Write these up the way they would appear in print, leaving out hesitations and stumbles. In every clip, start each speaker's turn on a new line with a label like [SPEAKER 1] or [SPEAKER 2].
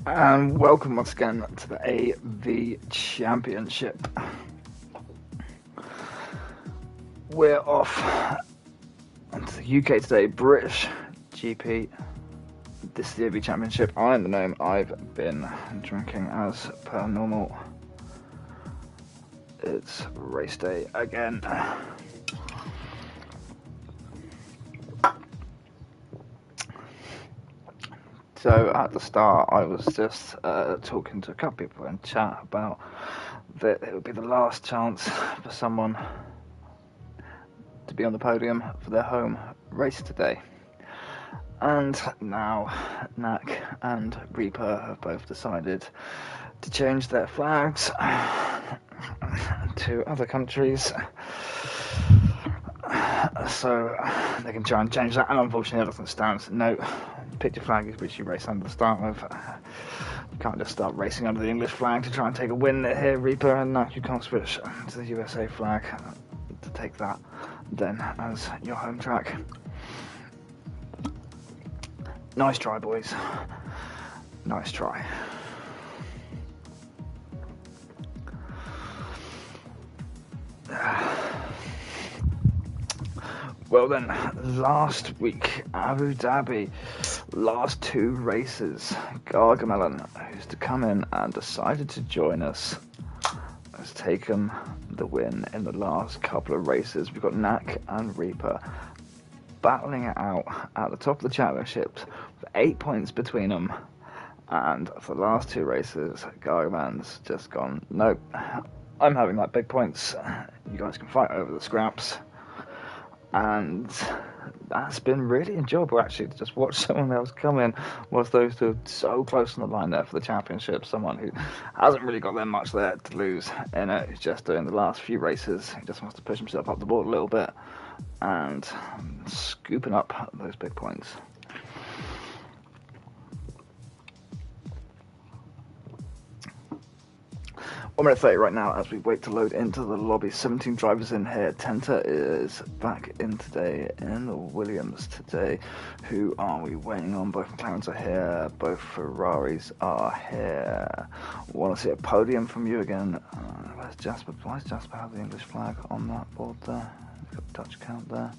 [SPEAKER 1] And welcome once again to the AV Championship. We're off onto the UK today, British GP. This is the AV Championship. I'm the gnome. I've been drinking as per normal. It's race day again. So at the start, I was just talking to a couple of people in chat about that it would be the last chance for someone to be on the podium for their home race today. And now Knack and Reaper have both decided to change their flags to other countries, so they can try and change that. And unfortunately, that doesn't stand. No, pick your flag which you race under to start with. You can't just start racing under the English flag to try and take a win here, Reaper, and no, you can't switch to the USA flag to take that then as your home track. Nice try, boys. Nice try. Well then, last week, Abu Dhabi, last two races, Gargamelin, who's to come in and decided to join us, has taken the win in the last couple of races. We've got Knack and Reaper battling it out at the top of the championships with 8 points between them. And for the last two races, Gargamelin's just gone, nope, I'm having like big points. You guys can fight over the scraps. And that's been really enjoyable, actually, to just watch someone else come in whilst those two are so close on the line there for the championship. Someone who hasn't really got that much there to lose in it, who's just doing the last few races. He just wants to push himself up the board a little bit and scooping up those big points. One minute 30 right now as we wait to load into the lobby. 17 drivers in here. Tenta is back in today in the Williams today. Who are we waiting on? Both McLarens are here. Both Ferraris are here. Want to see a podium from you again? Where's Jasper? Why does Jasper have the English flag on that board there? He's got a Dutch count there.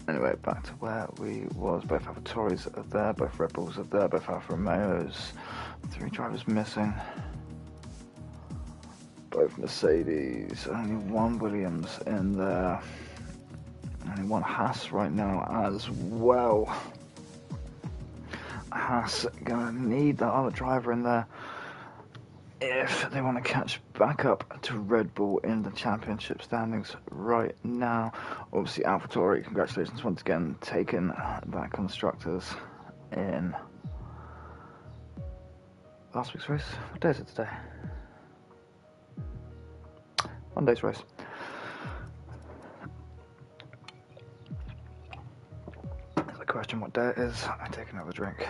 [SPEAKER 1] Anyway, back to where we was. Both Alpha Tauris are there, both Red Bulls are there, both Alfa Romeos. 3 drivers missing. Both Mercedes. Only one Williams in there. Only one Haas right now as well. Haas gonna need that other driver in there if they want to catch back up to Red Bull in the championship standings right now. Obviously, AlphaTauri, congratulations once again, taking that Constructors in last week's race. What day is it today? Monday's race. That's the question, what day it is. I take another drink.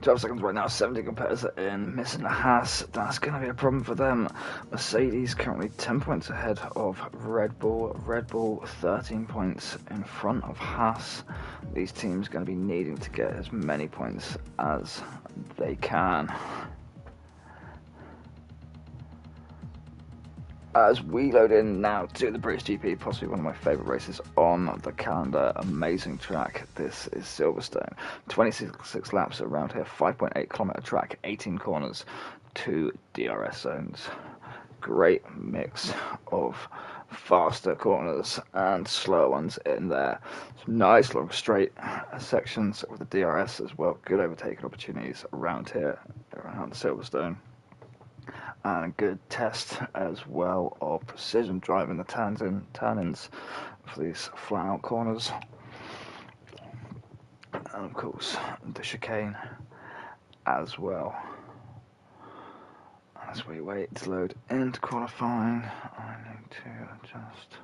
[SPEAKER 1] 12 seconds right now, 70 competitors are in, missing the Haas. That's going to be a problem for them. Mercedes currently 10 points ahead of Red Bull. Red Bull 13 points in front of Haas. These teams are going to be needing to get as many points as they can. As we load in now to the British GP, possibly one of my favourite races on the calendar. Amazing track. This is Silverstone. 26 laps around here, 5.8 kilometre track, 18 corners, 2 DRS zones. Great mix of faster corners and slower ones in there. Some nice long straight sections with the DRS as well. Good overtaking opportunities around here, around Silverstone. And a good test as well of precision driving the turn-ins for these flat-out corners. And of course, the chicane as well. As we wait to load into qualifying, I need to adjust.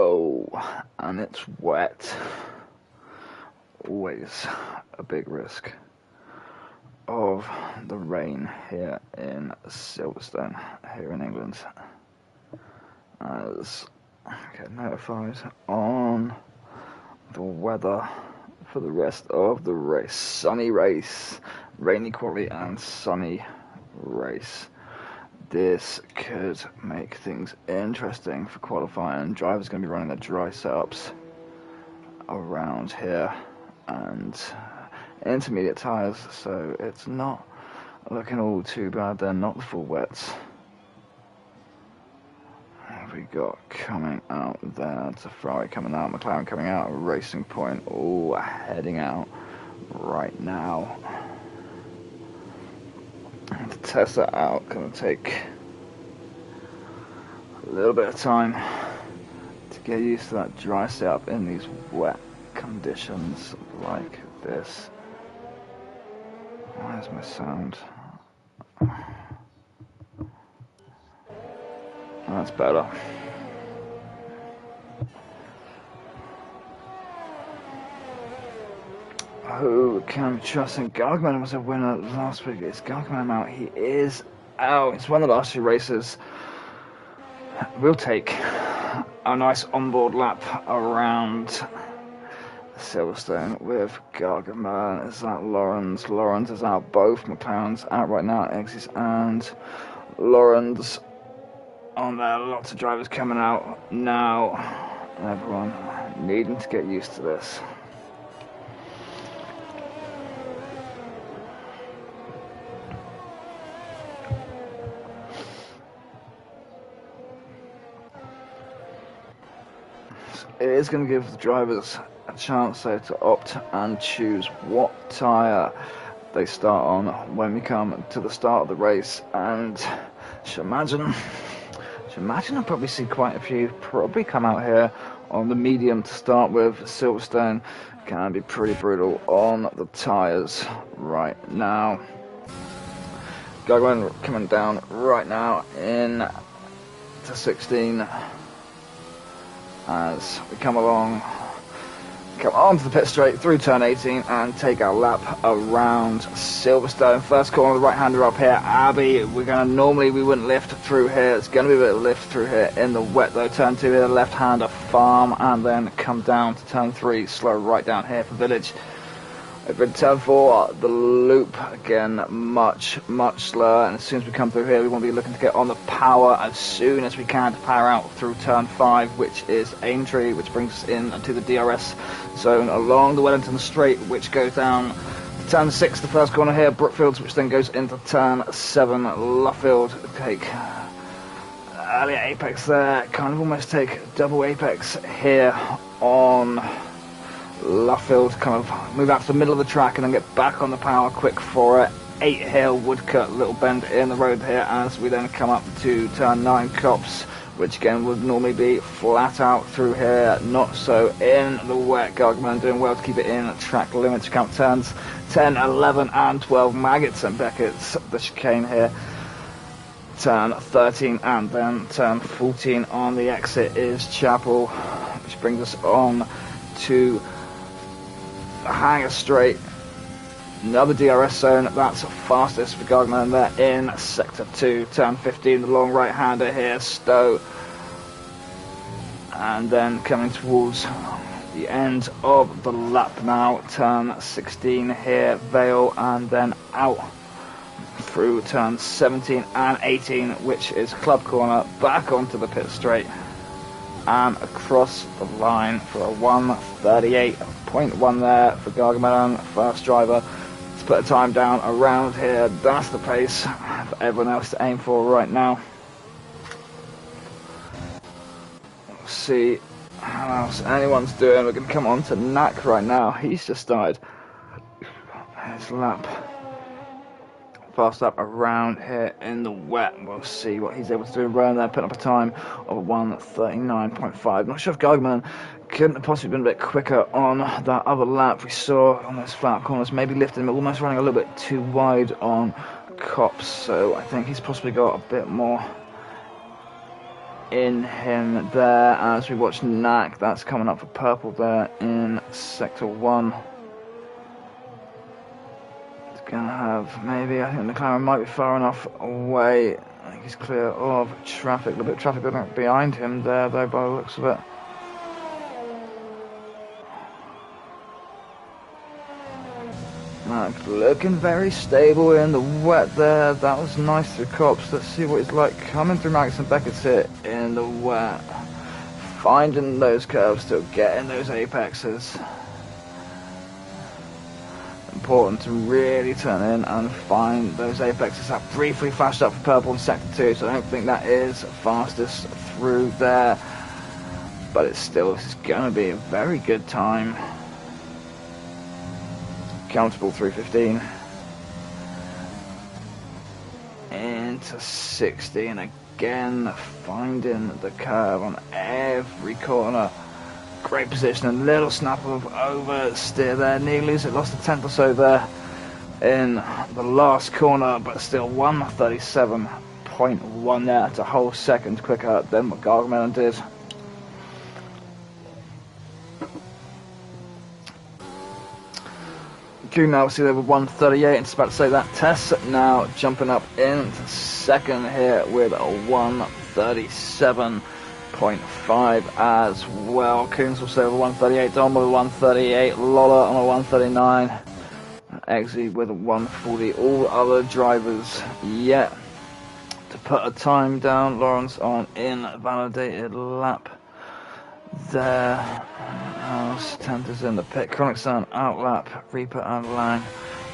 [SPEAKER 1] Oh, and it's wet. Always a big risk of the rain here in Silverstone, here in England, as I get notified on the weather for the rest of the race. Sunny race, rainy quality and sunny race. This could make things interesting for qualifying. Drivers going to be running their dry setups around here and intermediate tyres, so it's not looking all too bad. They're not the full wets. What have we got coming out there? It's a Ferrari coming out, McLaren coming out, Racing Point all heading out right now. To test that out, going to take a little bit of time to get used to that dry setup in these wet conditions like this. Where's my sound? That's better. Who can be trusting? Gargamelin was a winner last week. Is Gargamelin out? He is out. He's won the last few races. We'll take a nice onboard lap around Silverstone with Gargamelin. Is that Lawrence? Lawrence is out. Both McLaren's out right now. Xz and Lawrence on there. Lots of drivers coming out now. Everyone needing to get used to this. It is going to give the drivers a chance though to opt and choose what tyre they start on when we come to the start of the race. And should imagine I'll probably see quite a few probably come out here on the medium to start with. Silverstone can be pretty brutal on the tyres right now. Gargamelin coming down right now in to 16 as we come onto the pit straight through turn 18 and take our lap around Silverstone. First corner, the right-hander up here, Abbey. We wouldn't lift through here. It's going to be a bit of lift through here in the wet though. Turn 2 here, left-hander, Farm, and then come down to turn 3, slow right down here for Village. Over in turn 4, the loop again, much slower, and as soon as we come through here, we want to be looking to get on the power as soon as we can to power out through turn 5, which is Aintree, which brings us in to the DRS zone along the Wellington Straight, which goes down to turn 6, the first corner here, Brookfields, which then goes into turn 7, Luffield. Take earlier apex there, kind of almost take double apex here on Luffield, kind of move out to the middle of the track and then get back on the power quick for it. 8 Hill, Woodcut, little bend in the road here as we then come up to turn 9 Cops, which again would normally be flat out through here, not so in the wet. Gargamelin doing well to keep it in track limits. Count turns 10, 11 and 12, Maggots and Beckett's, the chicane here. Turn 13 and then turn 14 on the exit is Chapel, which brings us on to Hanger Straight, another DRS zone. That's fastest for Gargamelin there in sector 2, turn 15, the long right hander here, Stowe, and then coming towards the end of the lap now, turn 16 here, Vale, and then out through turn 17 and 18, which is Club Corner, back onto the pit straight and across the line for a 1:38.1 there for Gargamelin, first driver to put a time down around here. That's the pace for everyone else to aim for right now. We'll see how else anyone's doing. We're going to come on to Knack right now. He's just started his lap. Fast up around here in the wet. We'll see what he's able to do around there, putting up a time of 1:39.5. Not sure if Gargamelin couldn't have possibly been a bit quicker on that other lap. We saw on those flat corners, maybe lifting him, almost running a little bit too wide on Cops. So I think he's possibly got a bit more in him there as we watch Knack. That's coming up for purple there in Sector 1. It's going to have maybe, I think the McLaren might be far enough away. I think he's clear of traffic. A little bit of traffic behind him there, though, by the looks of it. Looking very stable in the wet there. That was nice through cops. Let's see what it's like coming through Max and Beckett's here in the wet. Finding those curves, still getting those apexes. Important to really turn in and find those apexes. That briefly flashed up for purple in Sector 2, so I don't think that is fastest through there. But it's still, this is going to be a very good time. Countable 315 into 60, and again finding the curve on every corner. Great position, a little snap of oversteer there. Nearly lose it, lost a tenth or so there in the last corner, but still 137.1 there. That's a whole second quicker than what Gargamelin did. Now we see there with 138, and it's about to say that Tess now jumping up into second here with a 137.5 as well. Coons will say over 138, Don with a 138, Lolla on a 139, Xz with a 140. All other drivers yet to put a time down. Lawrence on invalidated lap there. Tenter's in the pit. Kronik's on outlap. Reaper and Lang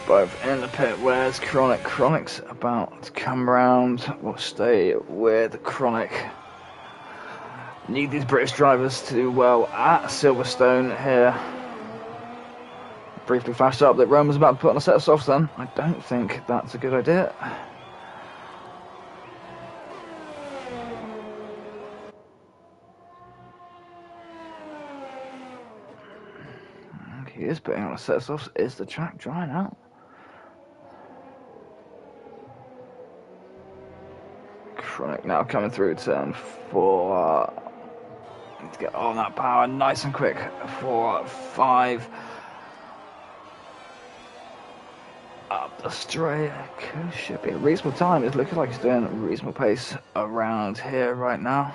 [SPEAKER 1] both in the pit. Where's Kronik? Kronik's about to come round. We'll stay with Kronik. Need these British drivers to do well at Silverstone here. Briefly flashed up that Roman's about to put on a set of softs then. I don't think that's a good idea. He is putting on a set of softs. Is the track drying out? Kronik now coming through turn 4. Need to get on that power nice and quick. 4, 5. Up the straight. Should be a reasonable time. It's looking like he's doing a reasonable pace around here right now.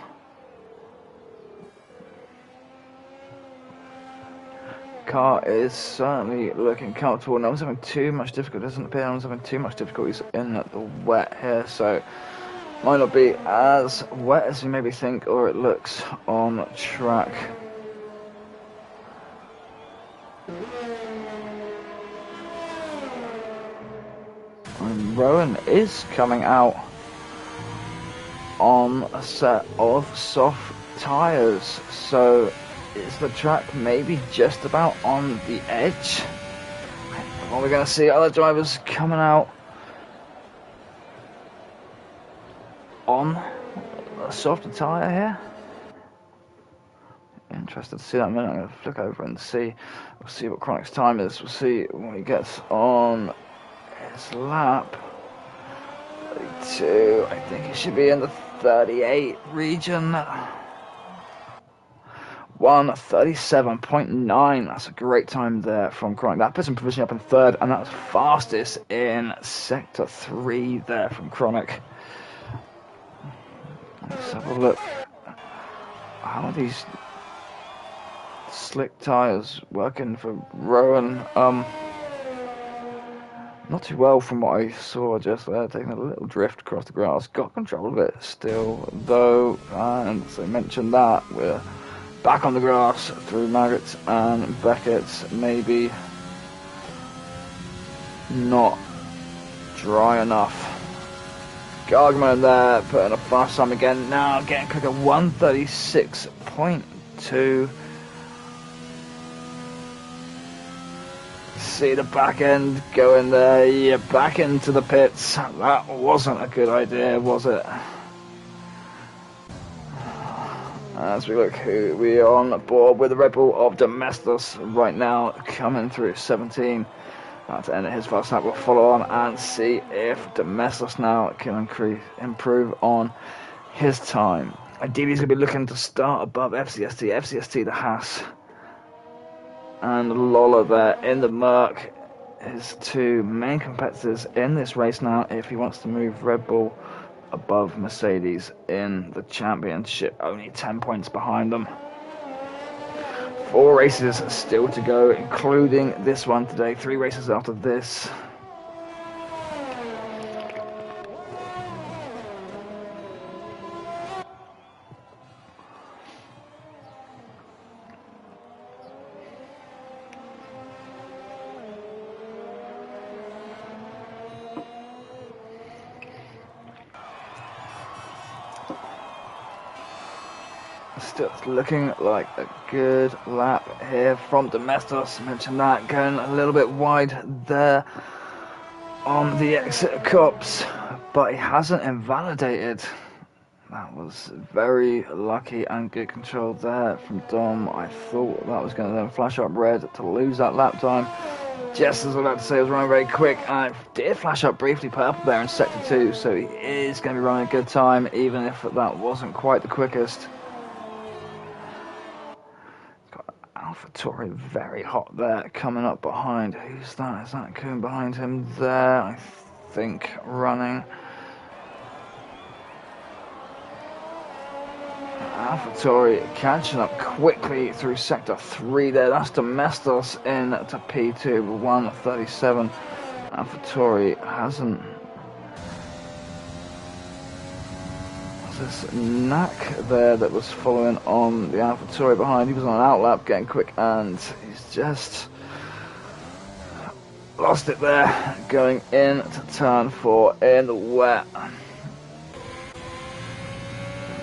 [SPEAKER 1] Car is certainly looking comfortable. No one's having too much difficulty. Doesn't appear no one's having too much difficulties in the wet here, so might not be as wet as you maybe think or it looks on track. And Rowan is coming out on a set of soft tyres, so is the track maybe just about on the edge? Or we're going to see other drivers coming out on a softer tyre here. Interested to see that in a minute. I'm going to flick over and see. We'll see what Kronik's time is. We'll see when he gets on his lap. 32. I think he should be in the 38 region. 1:37.9. That's a great time there from Kronik. That puts him provisionally up in third, and that's fastest in Sector 3 there from Kronik. Let's have a look. How are these slick tyres working for Rowan? Not too well from what I saw just there, taking a little drift across the grass. Got control of it still, though, and so I mentioned that we're back on the grass through Margaret and Beckett's. Maybe not dry enough. Gargamelin there, putting a fast time again. Now getting quicker, 1:36.2. See the back end going there. Yeah, back into the pits. That wasn't a good idea, was it? As we look who we are on board with the Red Bull of Domestos right now, coming through 17. About to end his fast lap. We'll follow on and see if Domestos now can improve on his time. Ideally, he's going to be looking to start above FCST the Haas. And Lola there in the Merc. His two main competitors in this race now if he wants to move Red Bull above Mercedes in the championship. Only 10 points behind them. 4 races still to go, including this one today. 3 races after this. Still looking like a good lap here from Domestos. Mentioned that, going a little bit wide there on the exit cops, but he hasn't invalidated. That was very lucky and good control there from Dom. I thought that was going to then flash up red to lose that lap time. Just as I was about to say, it was running very quick, and it did flash up briefly purple there in sector 2, so he is going to be running a good time, even if that wasn't quite the quickest. AlphaTauri very hot there, coming up behind. Who's that? Is that Kuhn behind him there? I think running. AlphaTauri catching up quickly through sector 3 there. That's Domestos in to P2 with 1:37. AlphaTauri hasn't. This knack there that was following on the AlphaTauri behind. He was on an outlap getting quick, and he's just lost it there going into turn 4 in the wet.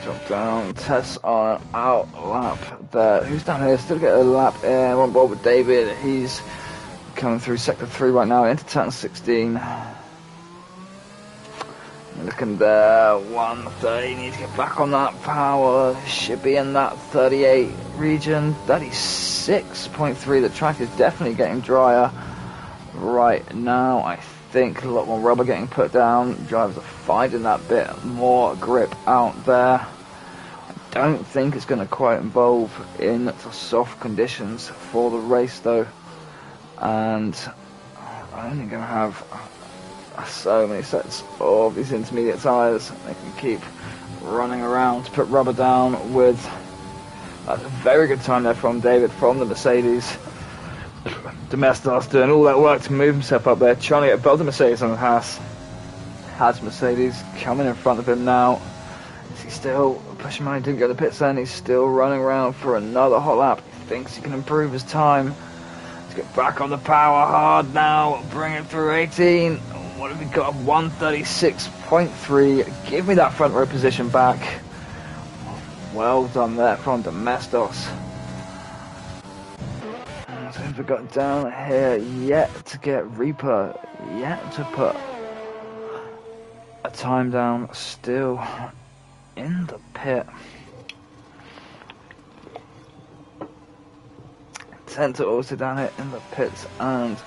[SPEAKER 1] Drop down, Tess on an outlap there. Who's down here? Still get a lap in. One ball with David. He's coming through sector 3 right now into turn 16. Looking there, 130, need to get back on that power, should be in that 38 region, 36.3, the track is definitely getting drier right now. I think a lot more rubber getting put down, drivers are finding that bit more grip out there. I don't think it's going to quite involve in soft conditions for the race though, and I'm only going to have so many sets of these intermediate tyres. They can keep running around to put rubber down with. That's a very good time there from David from the Mercedes. Domestos doing all that work to move himself up there, trying to get above the Mercedes on the Haas. Has Mercedes coming in front of him now. Is he still pushing on? He didn't go to the pits then. He's still running around for another hot lap. He thinks he can improve his time. Let's get back on the power hard now. Bring it through 18. What have we got? 136.3. Give me that front row position back. Well done there from Domestos. So we've got down here yet to get Reaper, yet to put a time down, still in the pit. Center also down here in the pits, and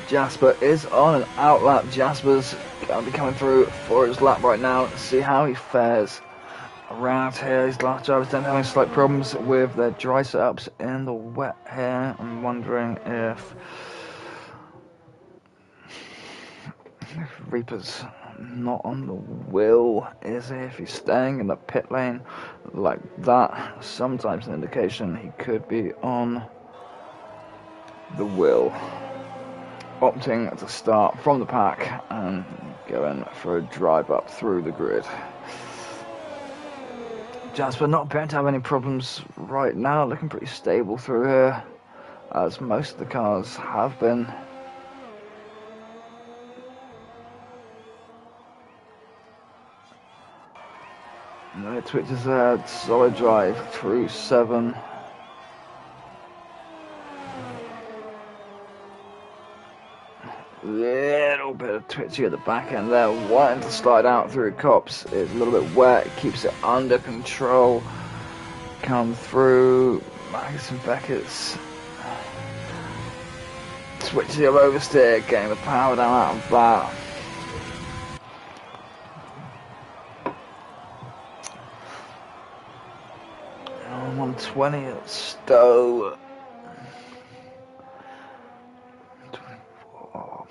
[SPEAKER 1] Jasper is on an outlap. Jasper's going to be coming through for his lap right now to see how he fares around here. His last drivers don't having slight problems with their dry setups in the wet here. I'm wondering if Reaper's not on the wheel, is he? If he's staying in the pit lane like that, sometimes an indication he could be on the wheel. Opting to start from the pack and going for a drive up through the grid. Jasper not appearing to have any problems right now, looking pretty stable through here, as most of the cars have been. No twitches there, solid drive through 7. Little bit of twitchy at the back end there, wanting to slide out through cops. It's a little bit wet, keeps it under control. Come through, Magus and Beckett's twitchy of oversteer, getting the power down out of that. 120 at Stowe. 24.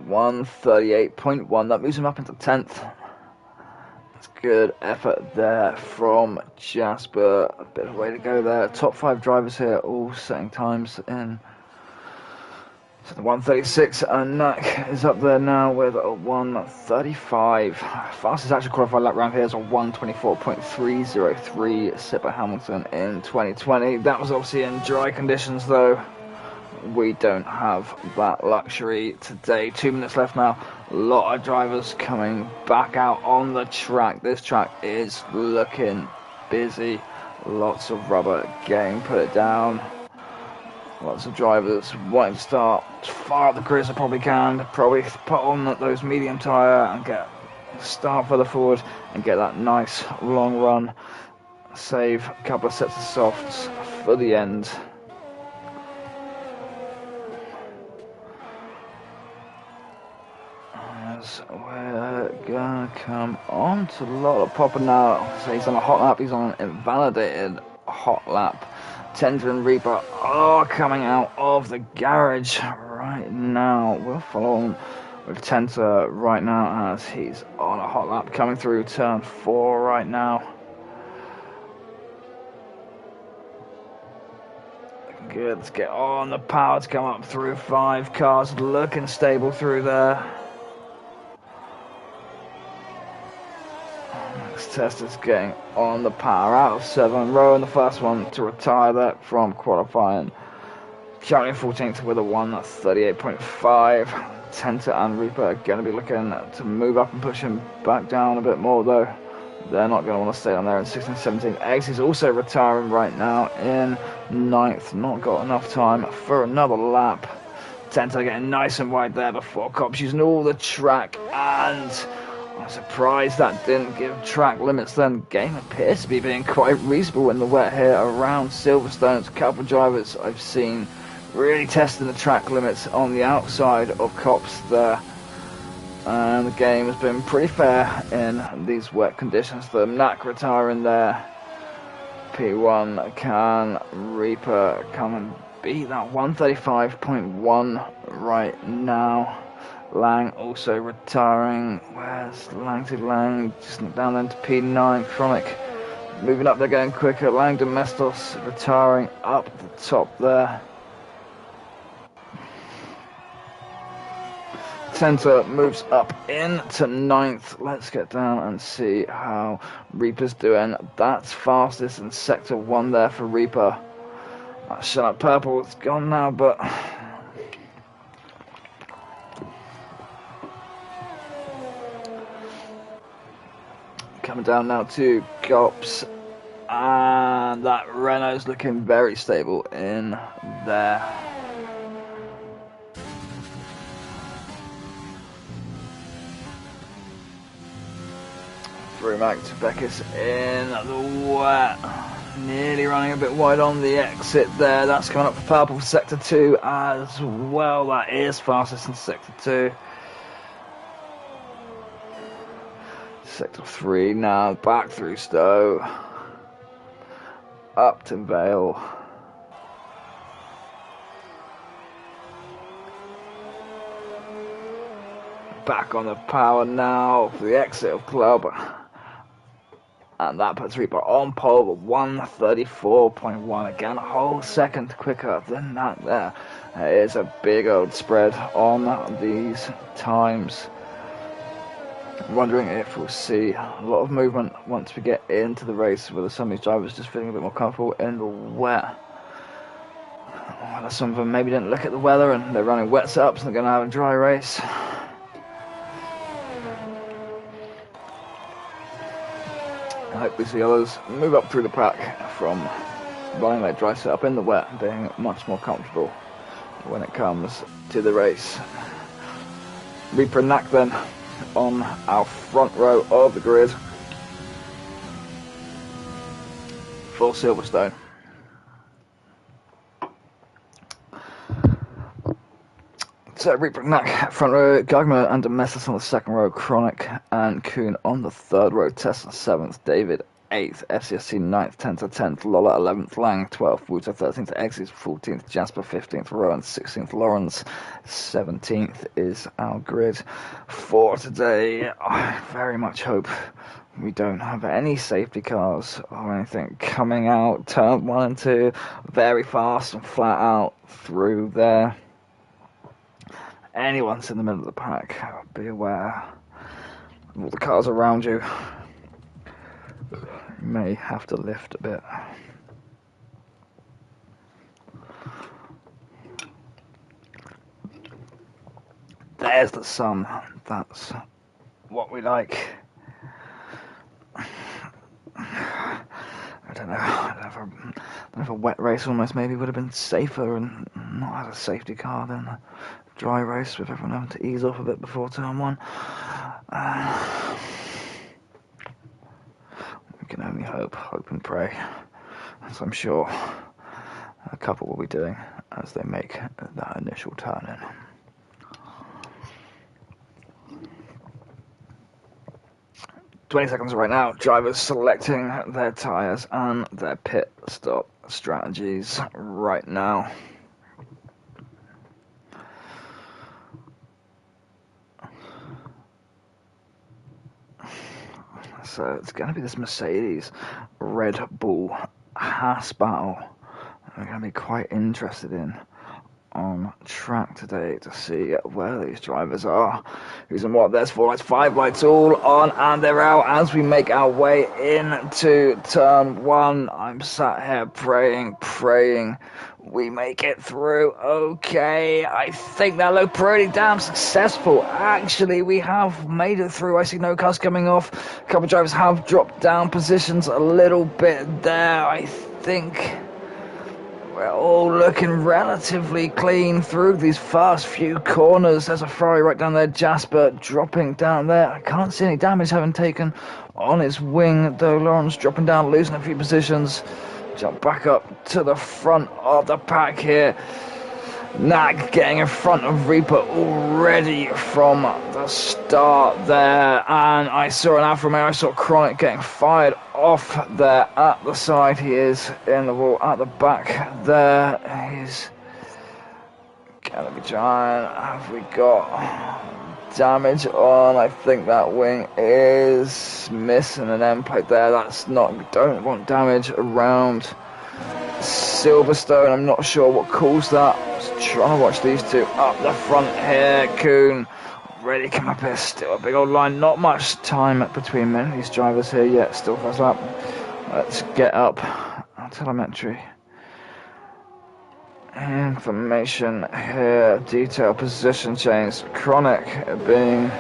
[SPEAKER 1] $138.1. That moves him up into 10th. Good effort there from Jasper. A bit of a way to go there. Top 5 drivers here, all setting times in. So the 136 and Nack is up there now with a 135. Fastest actual qualified lap round here is a 124.303 set by Hamilton in 2020. That was obviously in dry conditions though. We don't have that luxury today. 2 minutes left now. A lot of drivers coming back out on the track. This track is looking busy. Lots of rubber getting put down. Lots of drivers wanting to start as far up the grid as they probably can. Probably put on those medium tyre and get start further forward and get that nice long run. Save a couple of sets of softs for the end. We're gonna come on to lollopuppa now. So he's on a hot lap, he's on an invalidated hot lap. Tender and Reaper are coming out of the garage right now. We'll follow on with Tenter right now as he's on a hot lap coming through turn 4 right now. Good, let's get on the power to come up through 5 cars, looking stable through there. Tester's getting on the power out of 7. Rowan, the first one to retire that from qualifying. Currently 14th with a 138.5. Tenter and Reaper are going to be looking to move up and push him back down a bit more though. They're not going to want to stay on there in 16th, 17th. Xz is also retiring right now in 9th. Not got enough time for another lap. Tenter getting nice and wide there before Cops using all the track, and I'm surprised that didn't give track limits then. Game appears to be being quite reasonable in the wet here around Silverstone's. A couple of drivers I've seen really testing the track limits on the outside of Cops there. And the game has been pretty fair in these wet conditions. The Knack retiring there. P1, can Reaper come and beat that 135.1 right now? Lang also retiring. Where's Lang to Lang? Just down then to P9. KRONIK moving up, they're going quicker. Lang Domestos retiring up the top there. Center moves up into 9th. Let's get down and see how Reaper's doing. That's fastest in sector 1 there for Reaper. That shut up purple, it's gone now, but coming down now to Cops, and that Renault's looking very stable in there. Through Mac to Beckus in the wet. Nearly running a bit wide on the exit there. That's coming up for purple for sector 2 as well. That is fastest in sector 2. Sector 3 now, back through Stowe, up to Vale. Back on the power now for the exit of Club. And that puts Reaper on pole with 134.1. Again, a whole second quicker than that there. It is a big old spread on these times. I'm wondering if we'll see a lot of movement once we get into the race, whether some of these drivers just feeling a bit more comfortable in the wet. Whether some of them maybe didn't look at the weather and they're running wet setups and they're going to have a dry race. I hope we see others move up through the pack from running their dry setup in the wet and being much more comfortable when it comes to the race. Reaper and Knack then on our front row of the grid for Silverstone. So Reaper front row, Gargamelin and Domestic on the second row, Chronic and Kuhn on the third row, Tesla 7th, David 8th, FCSC 9th, 10th, 10th, Lola 11th, Lang 12th, Wouter 13th, Xz 14th, Jasper 15th, Rowan 16th, Lawrence 17th is our grid for today. I very much hope we don't have any safety cars or anything coming out turn 1 and 2 very fast and flat out through there. Anyone's in the middle of the pack, be aware of all the cars around you. You may have to lift a bit. There's the sun. That's what we like. I don't know. If a wet race almost maybe would have been safer and not had a safety car than a dry race with everyone having to ease off a bit before turn 1. We can only hope and pray, as I'm sure a couple will be doing as they make that initial turn in. "20 seconds right now, drivers selecting their tyres and their pit stop strategies right now. So it's going to be this Mercedes Red Bull Haas battle I'm going to be quite interested in on track today to see where these drivers are, who's and what. There's 4 lights, 5 lights all on, and they're out as we make our way into turn 1. I'm sat here praying we make it through. Okay, I think that looked pretty damn successful. Actually, we have made it through. I see no cars coming off. A couple of drivers have dropped down positions a little bit there. I think we're all looking relatively clean through these first few corners. There's a Ferrari right down there. Jasper dropping down there. I can't see any damage having taken on his wing, though. Lawrence dropping down, losing a few positions. Jump back up to the front of the pack here. Nag getting in front of Reaper already from the start there. And I saw an Alfa Romeo. I saw Chronic getting fired off there at the side. He is in the wall at the back there. He's gonna be trying. Have we got damage on? I think that wing is missing an end plate there. That's not, we don't want damage around Silverstone. I'm not sure what caused that. Just trying to watch these two up the front here. Kuhn ready to come up here. Still a big old line. Not much time between many of these drivers here yet. Still first lap. Let's get up telemetry information here. Detail position change. Chronic being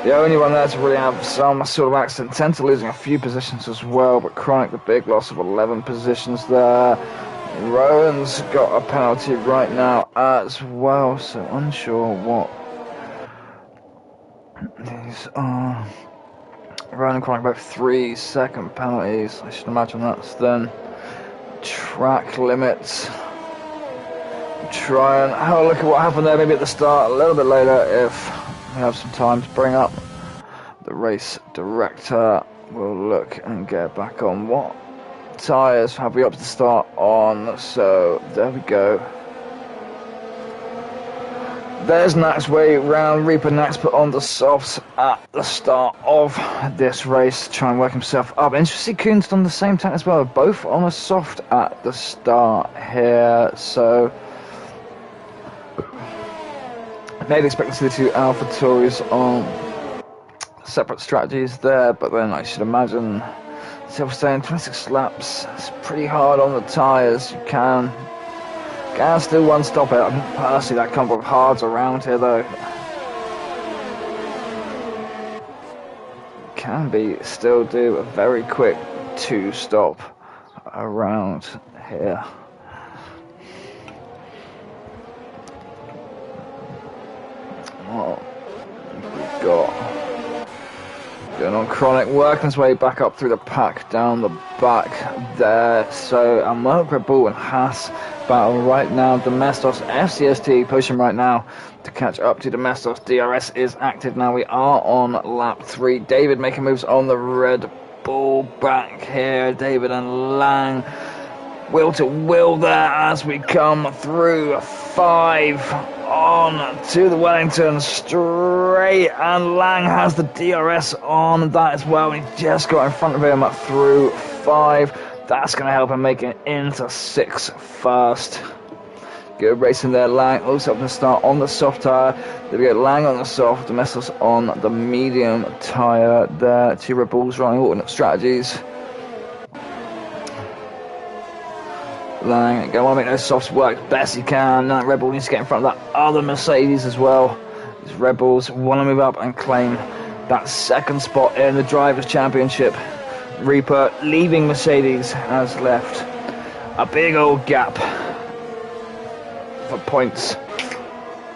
[SPEAKER 1] the only one there to really have some sort of accident. Tenta losing a few positions as well, but Chronic the big loss of 11 positions there. Rowan's got a penalty right now as well, so unsure what these are. Rowan and Chronic both 3-second penalties. I should imagine that's then track limits. Try and have a look at what happened there, maybe at the start, a little bit later if we have some time to bring up the race director. We'll look and get back on what tyres have we up to start on. So there we go. There's Nack's way round. Reaper Nack's put on the softs at the start of this race, try and work himself up. Interesting, Kuhn's done the same time as well, both on a soft at the start here. So maybe expect to see the two AlphaTauris on separate strategies there, but then I should imagine Silverstone 26 laps. It's pretty hard on the tyres. You can still one stop it. I think personally that comes with hards around here though. Can be still do a very quick 2-stop around here. What we've got going on, Chronic working his way back up through the pack down the back there. So Red Bull and Haas battle right now. Domestos FCST pushing right now to catch up to Domestos. DRS is active now. We are on lap 3. David making moves on the Red Bull back here. David and Lang will to will there as we come through 5 on to the Wellington straight, and Lang has the DRS on that as well. He just got in front of him through 5. That's going to help him make it into 6 first. Good racing there, Lang. Also up to start on the soft tyre. There we go, Lang on the soft, Domestos on the medium tyre there. 2 Red Bulls running alternate strategies. Lang, going to want to make those softs work best he can. That Red Bull needs to get in front of that other Mercedes as well. These Red Bulls want to move up and claim that 2nd spot in the Drivers' Championship. Reaper leaving Mercedes has left a big old gap for points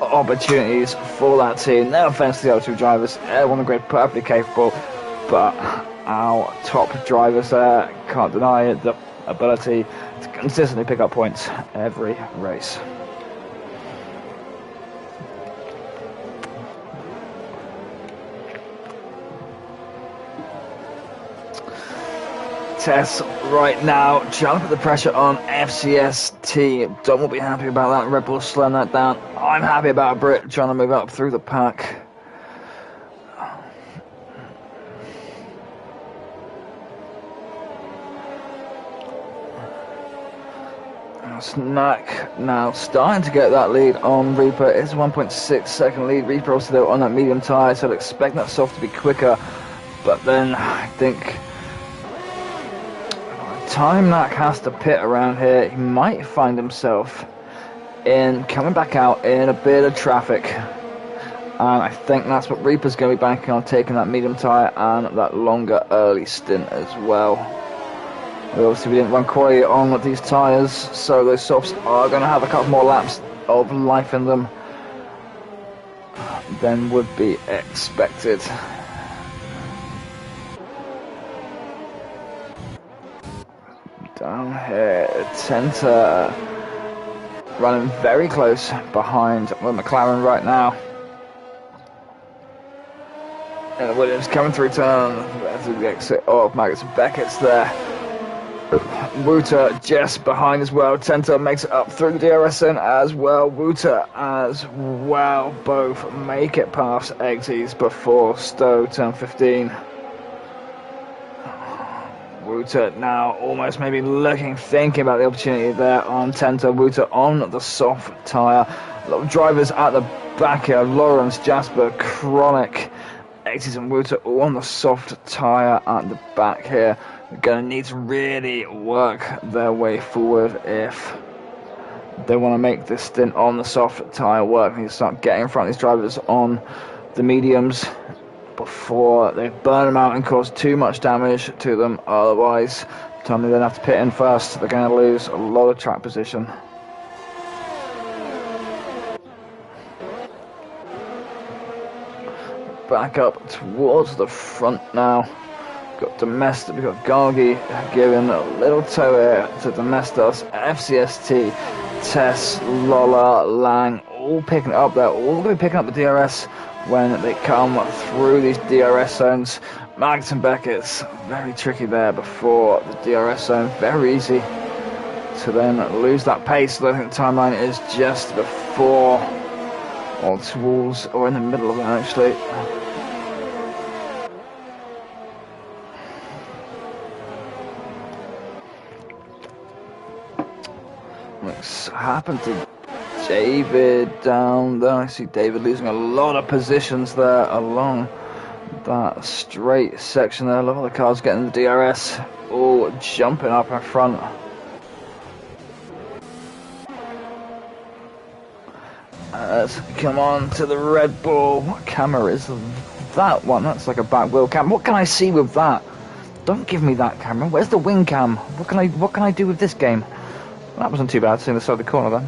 [SPEAKER 1] opportunities for that team. No offense to the other 2 drivers, everyone on the grid perfectly capable, but our top drivers there can't deny the ability to consistently pick up points every race. Tess right now trying to put the pressure on FCST. Don't will be happy about that. Red Bull slowing that down. I'm happy about Brit trying to move up through the pack. Snack now starting to get that lead on Reaper. It's a 1.6 second lead. Reaper also though on that medium tyre, so I'd expect that soft to be quicker. But then I think by the time Knack has to pit around here, he might find himself in coming back out in a bit of traffic. And I think that's what Reaper's going to be banking on, taking that medium tyre and that longer early stint as well. Obviously we didn't run quality on these tyres, so those softs are going to have a couple more laps of life in them than would be expected. Down here, Tenta running very close behind the McLaren right now. And Williams coming through turn, through the exit of Maggots and Beckett's there. Wouter just behind as well. Tenta makes it up through the DRS in as well. Wouter as well. Both make it past Xz before Stowe turn 15. Wouter now almost maybe thinking about the opportunity there on Tenta. Wouter on the soft tyre. A lot of drivers at the back here. Lawrence, Jasper, Kronik, Xz and Wouter all on the soft tyre at the back here. They're going to need to really work their way forward if they want to make this stint on the soft tyre work. They need to start getting in front of these drivers on the mediums before they burn them out and cause too much damage to them. Otherwise, by the time they then have to pit in first, they're going to lose a lot of track position. Back up towards the front now. We've got Domestos, we've got Gargi giving a little toe here to Domestos, FCST, Tess, Lola, Lang, all picking it up there, all going to be picking up the DRS when they come through these DRS zones. Maggots and Beckett's very tricky there before the DRS zone, very easy to then lose that pace. I think the timeline is just before or towards or in the middle of it actually. What's happened to David down there? I see David losing a lot of positions there along that straight section there. A lot of the cars getting the DRS, all jumping up in front. Let's come on to the Red Bull. What camera is that one? That's like a back wheel cam. What can I see with that? Don't give me that camera. Where's the wing cam? What can I do with this game? That wasn't too bad, seeing the side of the corner then.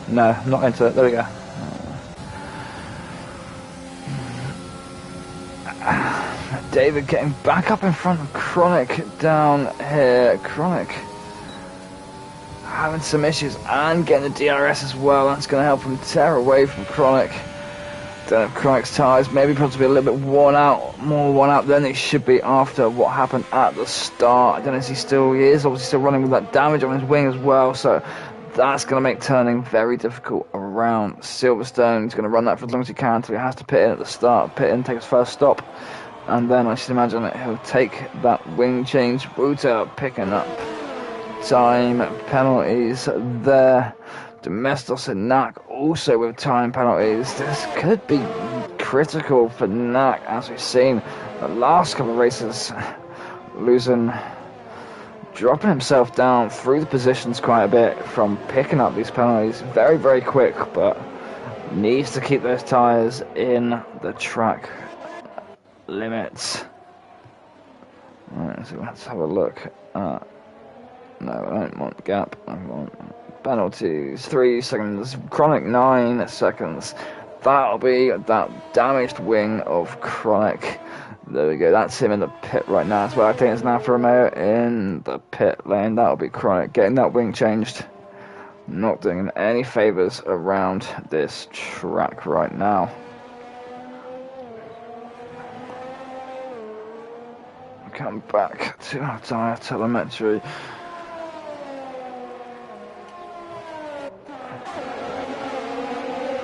[SPEAKER 1] No, I'm not into it. There we go. David getting back up in front of Kronik down here. Kronik having some issues and getting the DRS as well. That's going to help him tear away from Kronik. Don't know if Kronik's tyres maybe possibly a little bit worn out, more worn out than they should be after what happened at the start. I don't know if he is obviously still running with that damage on his wing as well, so that's going to make turning very difficult around Silverstone. He's going to run that for as long as he can until he has to pit in at the start, pit in, take his first stop, and then I should imagine that he'll take that wing change. Wouter picking up time penalties there. Domestos and Knack also with time penalties. This could be critical for Knack, as we've seen the last couple of races, dropping himself down through the positions quite a bit from picking up these penalties. Very, very quick, but needs to keep those tyres in the track limits. Right, so let's have a look. No, I don't want gap. I want penalties. 3 seconds. Kronik 9 seconds. That'll be that damaged wing of Kronik. There we go. That's him in the pit right now as well. I think it's now for Romeo in the pit lane. That'll be Kronik getting that wing changed. Not doing him any favours around this track right now. Come back to our tyre telemetry.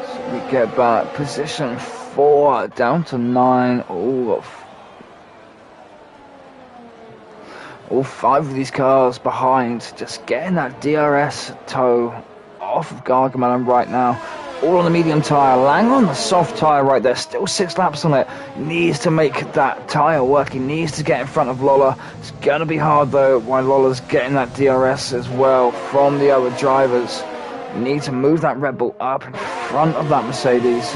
[SPEAKER 1] So we get back position 4 down to 9. All 5 of these cars behind, just getting that DRS toe off of Gargamelin right now. All on the medium tyre, Lang on the soft tyre right there, still 6 laps on it. Needs to make that tyre work, he needs to get in front of Lola. It's going to be hard though, while Lola's getting that DRS as well from the other drivers. Need to move that Red Bull up in front of that Mercedes.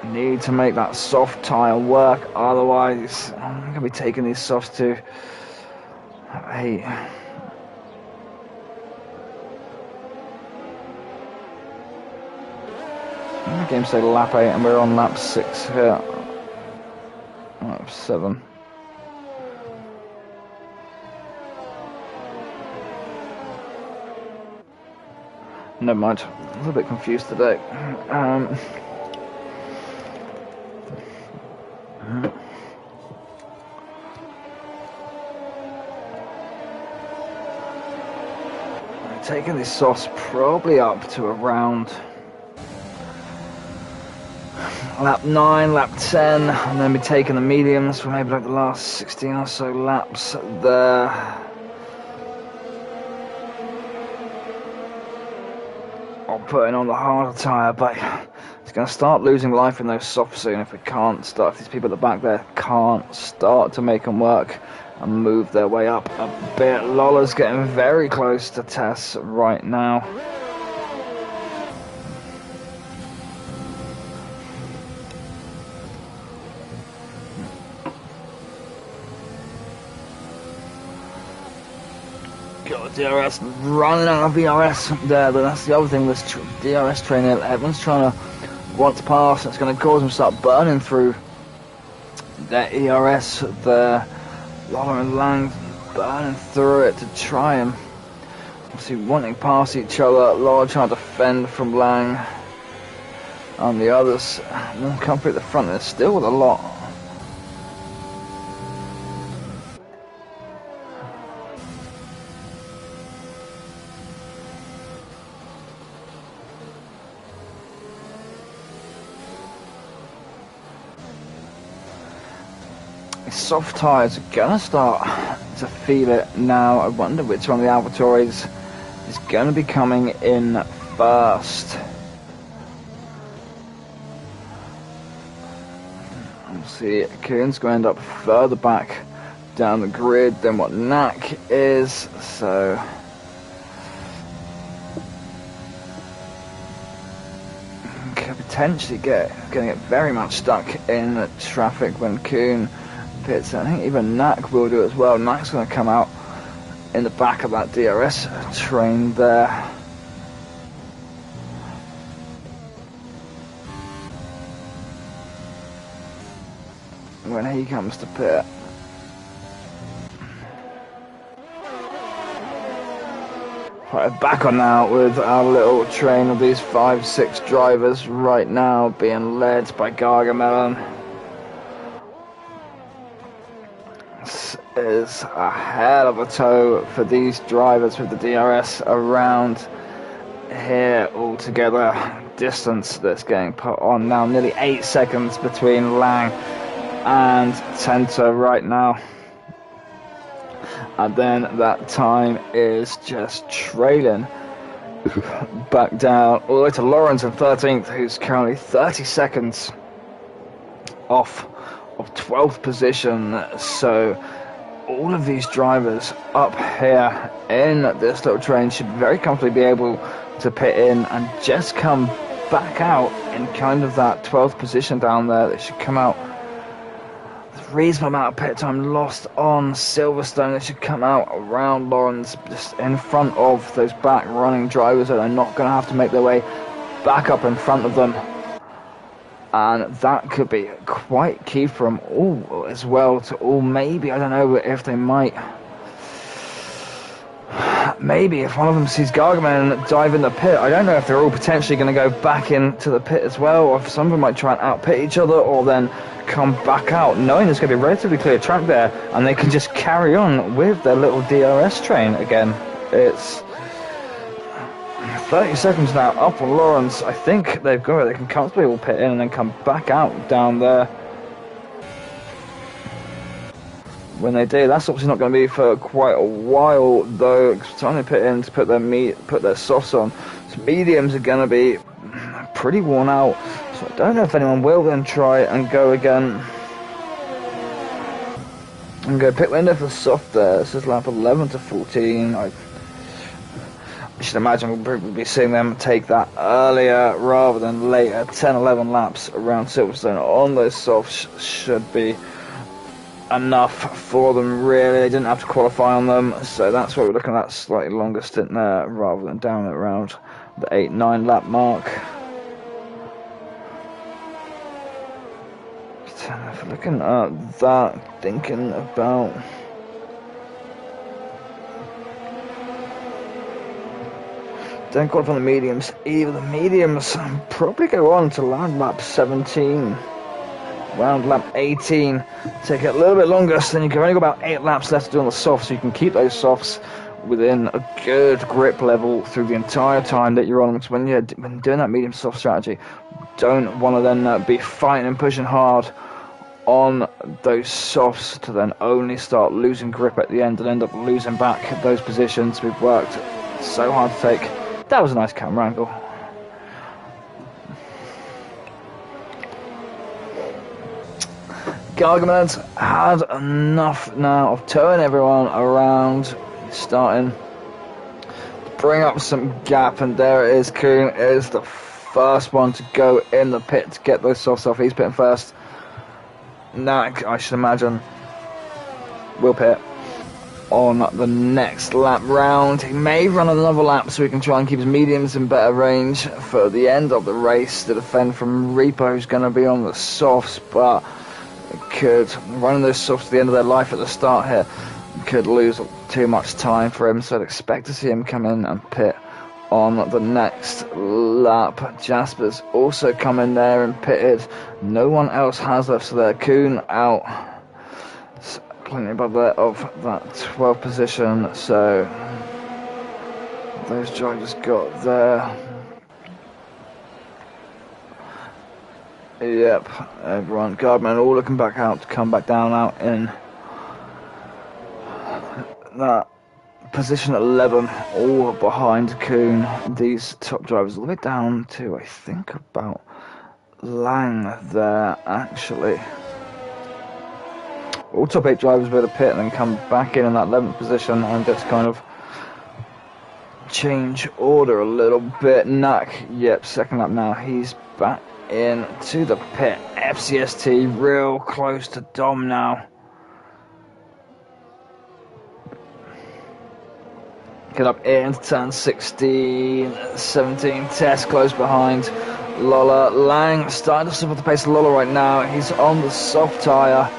[SPEAKER 1] Need to make that soft tyre work, otherwise I'm going to be taking these softs to the game say lap 8 and we're on lap 6 here. Lap 7. Never mind, a little bit confused today. Taking these softs probably up to around lap 9, lap 10, and then be taking the mediums for maybe like the last 16 or so laps there. Or putting on the harder tyre, but it's going to start losing life in those softs soon if we can't start. If these people at the back there can't start to make them work and move their way up a bit. Lola's getting very close to Tess right now. Got DRS running out of DRS there, but that's the other thing with this DRS training. Everyone's trying to want to pass. It's going to cause them to start burning through their ERS there. Lola and Lang burning through it to try and obviously wanting past each other. Lola trying to defend from Lang, and the others won't come through at the front. There's still a lot. Soft tyres are gonna start to feel it now. I wonder which one of the AlphaTauris is gonna be coming in first. See, Kuhn's going to end up further back down the grid than what Knack is, so could potentially getting it very much stuck in traffic when Kuhn pits. I think even Knack will do it as well. Knack's going to come out in the back of that DRS train there. when he comes to pit. Right, back on now with our little train of these 5-6 drivers right now being led by Gargamelin. This is a hell of a tow for these drivers with the DRS around here altogether. Distance that's getting put on now, nearly 8 seconds between Lang and Tenta right now. And then that time is just trailing back down all the way to Lawrence in 13th, who's currently 30 seconds off of 12th position. So all of these drivers up here in this little train should very comfortably be able to pit in and just come back out in kind of that 12th position down there. They should come out. Reasonable amount of pit time lost on Silverstone. They should come out around Lawrence, just in front of those back running drivers that are not going to have to make their way back up in front of them. And that could be quite key for them all as well to all. Maybe, I don't know if they might. Maybe if one of them sees Gargamelin dive in the pit, I don't know if they're all potentially going to go back into the pit as well, or if some of them might try and out-pit each other, or then come back out, knowing there's going to be a relatively clear track there, and they can just carry on with their little DRS train again. It's 30 seconds now up on Lawrence. I think they've got it. They can comfortably all pit in and then come back out down there. When they do, that's obviously not going to be for quite a while though, because by the time they pit in to put their softs on, so mediums are going to be pretty worn out. So I don't know if anyone will then try and go again and go pit window for soft there. This is lap 11 to 14. I should imagine we'll probably be seeing them take that earlier rather than later. 10-11 laps around Silverstone on those softs should be enough for them, really. They didn't have to qualify on them, so that's why we're looking at that slightly longer stint there rather than down at around the 8-9 lap mark. Looking at that, thinking about don't qualify the mediums either. The mediums probably go on to around lap 17. Around lap 18, take it a little bit longer, so then you can only got about 8 laps left to do on the softs, so you can keep those softs within a good grip level through the entire time that you're on them. So when you're doing that medium soft strategy, don't want to then be fighting and pushing hard on those softs to then only start losing grip at the end and end up losing back those positions we've worked so hard to take. That was a nice camera angle. Gargamelin's had enough now of towing everyone around. He's starting to bring up some gap, and there it is. Kuhn is the first one to go in the pit to get those softs off. He's pitting first. Now, I should imagine, will pit on the next lap round. He may run another lap so he can try and keep his mediums in better range for the end of the race to defend from Reaper, who's going to be on the softs, but could, running those softs to the end of their life at the start here, could lose too much time for him, so I'd expect to see him come in and pit on the next lap. Jasper's also come in there and pitted. No one else has left, so they're Kuhn out. It's plenty above there of that 12th position, so those drivers got there. Yep, everyone, Gargamelin all looking back out to come back down out in that position 11, all behind Kuhn. These top drivers all the way down to, I think, about Lang there, actually. All top 8 drivers with a pit and then come back in that 11th position and just kind of change order a little bit. Knack, yep, second lap now, he's back into the pit. FCST real close to Dom now. Get up into turn 16, 17, Tess close behind. Lola, Lang starting to slip at the pace of Lola right now. He's on the soft tyre.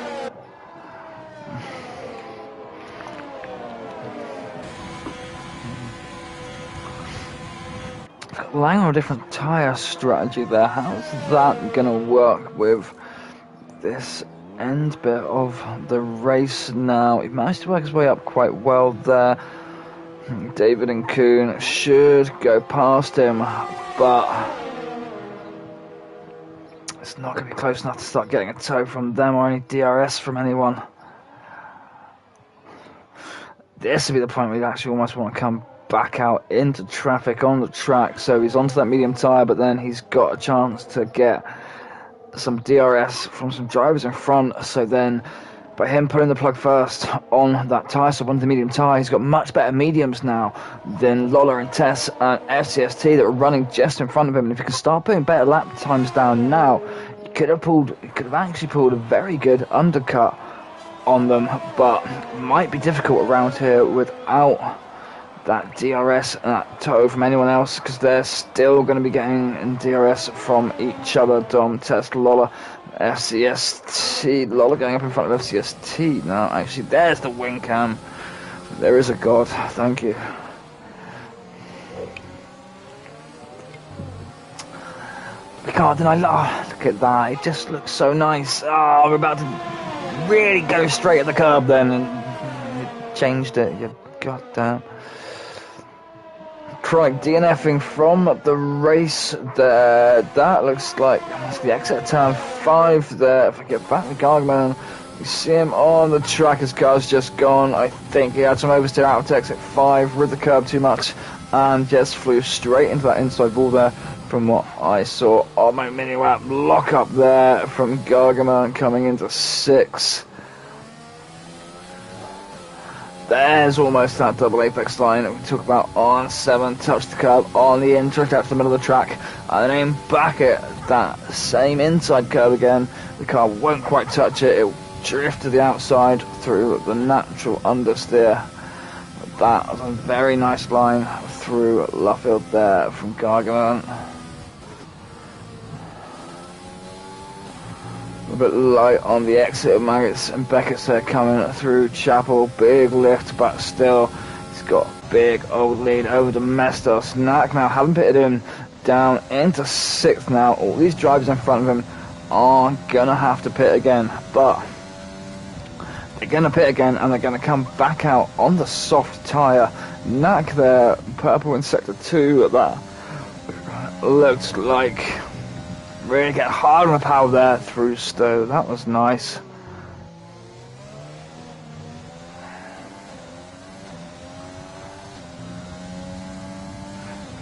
[SPEAKER 1] Lang on a different tyre strategy there. How's that going to work with this end bit of the race now? He managed to work his way up quite well there. David and Kuhn should go past him, but it's not going to be close enough to start getting a tow from them or any DRS from anyone. This would be the point where you actually almost want to come back out into traffic on the track. So he's onto that medium tyre, but then he's got a chance to get some DRS from some drivers in front. So then by him putting the plug first on that tyre, so on the medium tyre, he's got much better mediums now than Lola and Tess and FCST that were running just in front of him. And if you can start putting better lap times down now, you could have actually pulled a very good undercut on them, but might be difficult around here without that DRS and that tow from anyone else, because they're still going to be getting DRS from each other. Dom, Tess, Lola, FCST. Lola going up in front of FCST now. Actually, there's the wing cam. There is a god. Thank you. We can't deny. Oh, look at that. It just looks so nice. Oh, we're about to really go straight at the curb then, and you changed it. You goddamn. Kronik DNFing from the race there. That looks like that's the exit of turn 5 there. If I get back to Gargamelin, you see him on the track. His car's just gone. I think he had some oversteer out to exit 5, rid the curb too much, and just flew straight into that inside wall there. From what I saw on my mini lap, lock up there from Gargamelin coming into 6. There's almost that double apex line that we talk about on 7. Touch the curb on the inside out to the middle of the track, and then back at that same inside curb again. The car won't quite touch it. It'll drift to the outside through the natural understeer. That was a very nice line through Luffield there from Gargamelin. A bit light on the exit of Maggots and Beckett's there coming through Chapel. Big lift, but still he's got big old lead over the Mestos. Knack now haven't pitted him down into 6th now. All these drivers in front of him are gonna have to pit again, but they're gonna pit again and they're gonna come back out on the soft tyre. Knack there, purple in sector 2. That looks like really get hard on the power there through Stowe. That was nice.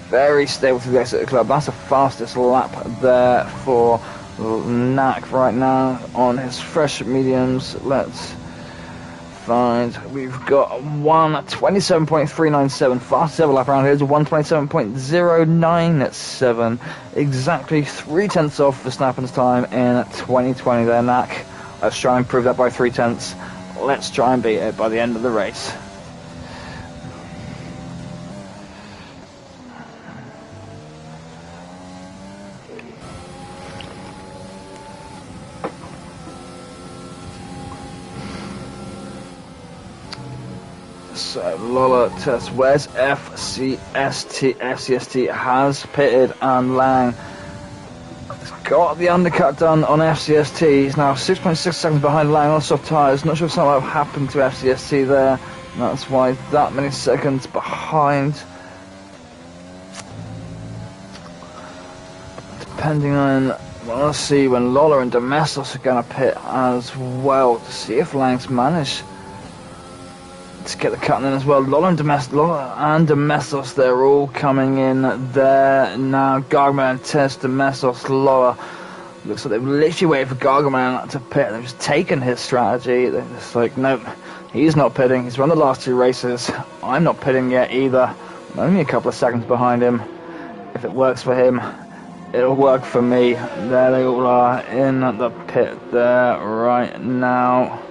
[SPEAKER 1] Very stable to the exit of the club. That's the fastest lap there for Knack right now on his fresh mediums. Let's find. We've got 1:27.397, fastest ever lap around here is 1:27.097, exactly 3/10 off Verstappen's time in 2020 there, Knack. Let's try and improve that by 3/10. Let's try and beat it by the end of the race. So Lola Tess, where's FCST has pitted, and Lang has got the undercut done on FCST. He's now 6.6 seconds behind Lang on soft tyres. Not sure if something will happen to FCST there. That's why that many seconds behind. Depending on, well, let's see when Lola and Domestos are going to pit as well to see if Lang's managed to get the cut in as well. Lola and Domestos, they're all coming in there now. Gargamelin, Tess, Domestos, Lola. Looks like they've literally waited for Gargamelin to pit. They've just taken his strategy. They're just like, nope, he's not pitting. He's run the last 2 races. I'm not pitting yet either. I'm only a couple of seconds behind him. If it works for him, it'll work for me. There they all are in the pit there right now.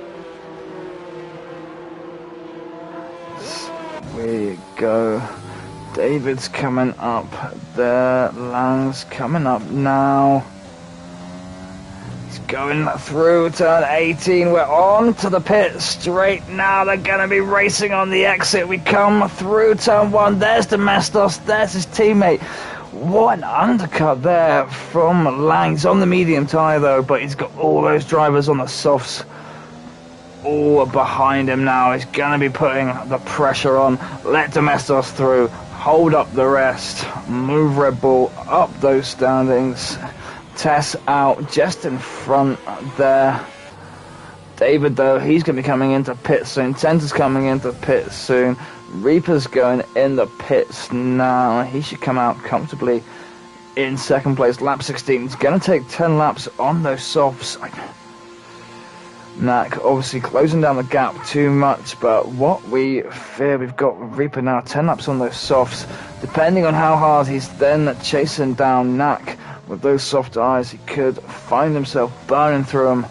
[SPEAKER 1] We go David's coming up there. Lang's coming up now. He's going through turn 18. We're on to the pit straight now. They're going to be racing on the exit. We come through turn 1. There's Domestos. There's his teammate. What an undercut there from Lang. He's on the medium tyre though, but he's got all those drivers on the softs all behind him now. He's going to be putting the pressure on. Let Domestos through. Hold up the rest. Move Red Bull up those standings. Tess out just in front there. David though, he's going to be coming into pit soon. Tenter's coming into pit soon. Reaper's going in the pits now. He should come out comfortably in second place. Lap 16. He's going to take 10 laps on those softs. Knack obviously closing down the gap too much, but what we fear, we've got Reaper now 10 laps on those softs. Depending on how hard he's then chasing down Knack with those soft eyes, he could find himself burning through them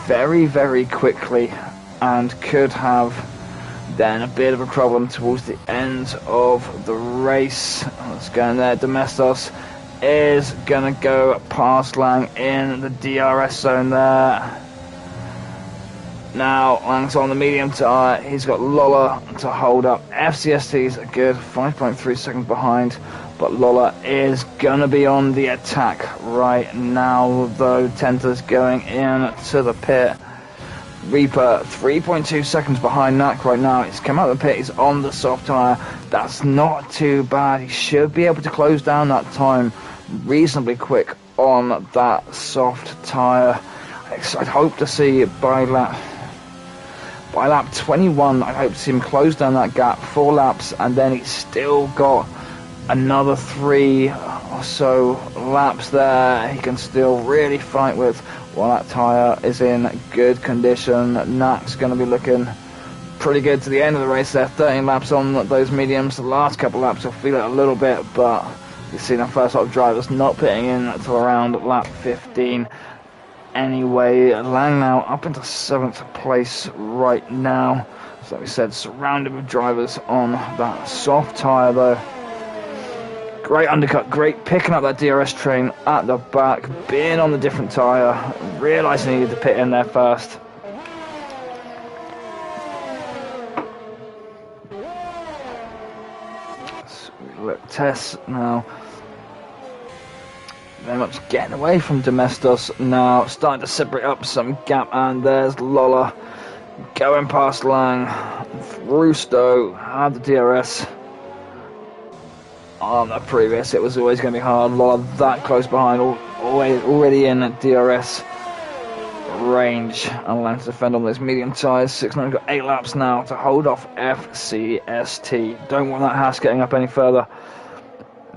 [SPEAKER 1] very, very quickly and could have then a bit of a problem towards the end of the race. Let's go in there. Domestos is going to go past Lang in the DRS zone there. Now, Lang's on the medium tyre. He's got Lola to hold up. FCST's a good 5.3 seconds behind, but Lola is going to be on the attack right now, though. Tenter's going in to the pit. Reaper, 3.2 seconds behind Knack right now. He's come out of the pit. He's on the soft tyre. That's not too bad. He should be able to close down that time reasonably quick on that soft tyre. I'd hope to see by lap 21, I hope to see him close down that gap, 4 laps, and then he's still got another 3 or so laps there he can still really fight with while that tyre is in good condition. Knack's going to be looking pretty good to the end of the race there. 13 laps on those mediums. The last couple laps will feel it a little bit, but you've seen the first lot of drivers not pitting in until around lap 15. Anyway, Lang now up into 7th place right now. So like we said, surrounded with drivers on that soft tyre though. Great undercut, great picking up that DRS train at the back, being on the different tyre, realising he needed to pit in there first. So look, Tess now very much getting away from Domestos now, starting to separate up some gap, and there's Lola going past Lang, through Stowe, had the DRS on the previous. It was always going to be hard. Lola that close behind, already in DRS range, and Lang to defend on those medium tyres. 6-9 got 8 laps now to hold off FCST. Don't want that Haas getting up any further.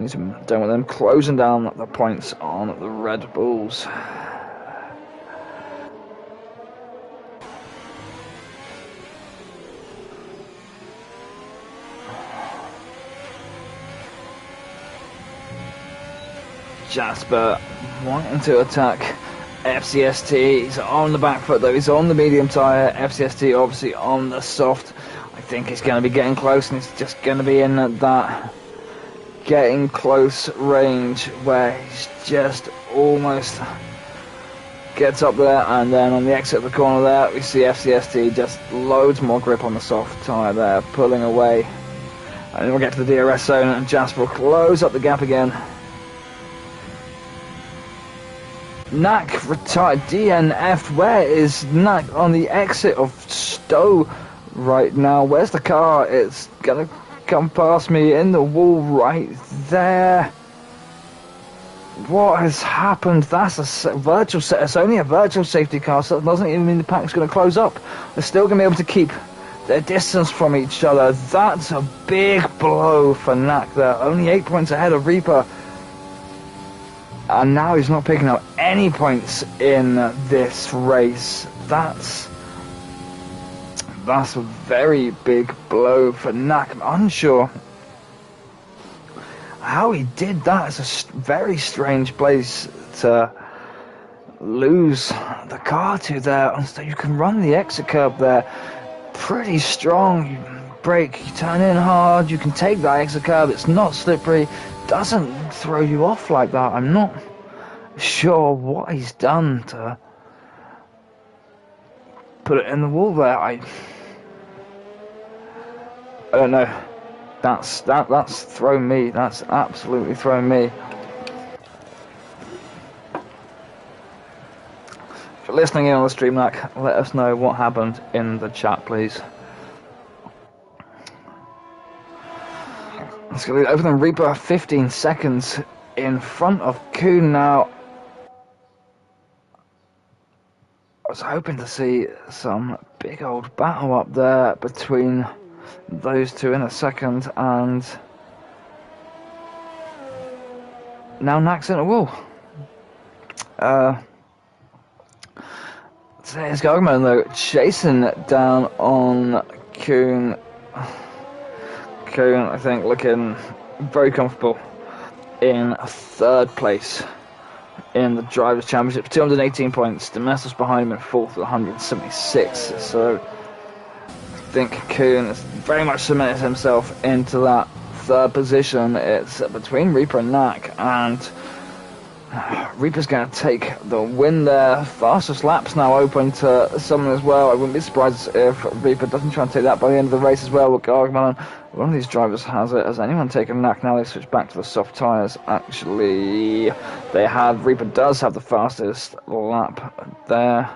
[SPEAKER 1] Don't want them closing down the points on the Red Bulls. Jasper wanting to attack FCST. He's on the back foot though. He's on the medium tyre. FCST obviously on the soft. I think he's going to be getting close, and he's just going to be in that getting close range where he's just almost gets up there, and then on the exit of the corner there we see FCST just loads more grip on the soft tyre there, pulling away, and then we'll get to the DRS zone and Jasper will close up the gap again. Knack retired. DNF. Where is Knack? On the exit of Stowe right now. Where's the car? It's gonna come past me in the wall right there. What has happened? That's a virtual set. It's only a virtual safety car, so that doesn't even mean the pack's going to close up. They're still going to be able to keep their distance from each other. That's a big blow for Knack there. Only 8 points ahead of Reaper. And now he's not picking up any points in this race. That's a very big blow for Knack. I'm unsure how he did that. It's a very strange place to lose the car to there. And so you can run the exit curb there pretty strong. You brake, you turn in hard, you can take that exit curve, it's not slippery, doesn't throw you off like that. I'm not sure what he's done to put it in the wall there. I don't know. That's thrown me. That's absolutely thrown me. If you're listening in on the stream, let us know what happened in the chat, please. Let's go over the Reaper, 15 seconds in front of Kuhn now. I was hoping to see some big old battle up there between those two in a second, and now Nack's in a wall. There's Gargamelin though, chasing down on Kuhn. Kuhn, I think, looking very comfortable in third place in the Drivers' Championship, 218 points. Domestos behind him in fourth with 176. So I think Kuhn has very much cemented himself into that third position. It's between Reaper and Nack, and Reaper's going to take the win there. Fastest laps now open to someone as well. I wouldn't be surprised if Reaper doesn't try and take that by the end of the race as well. With Gargamelin, one of these drivers has it. Has anyone taken Nack now? They switch back to the soft tyres. Actually, they have. Reaper does have the fastest lap there.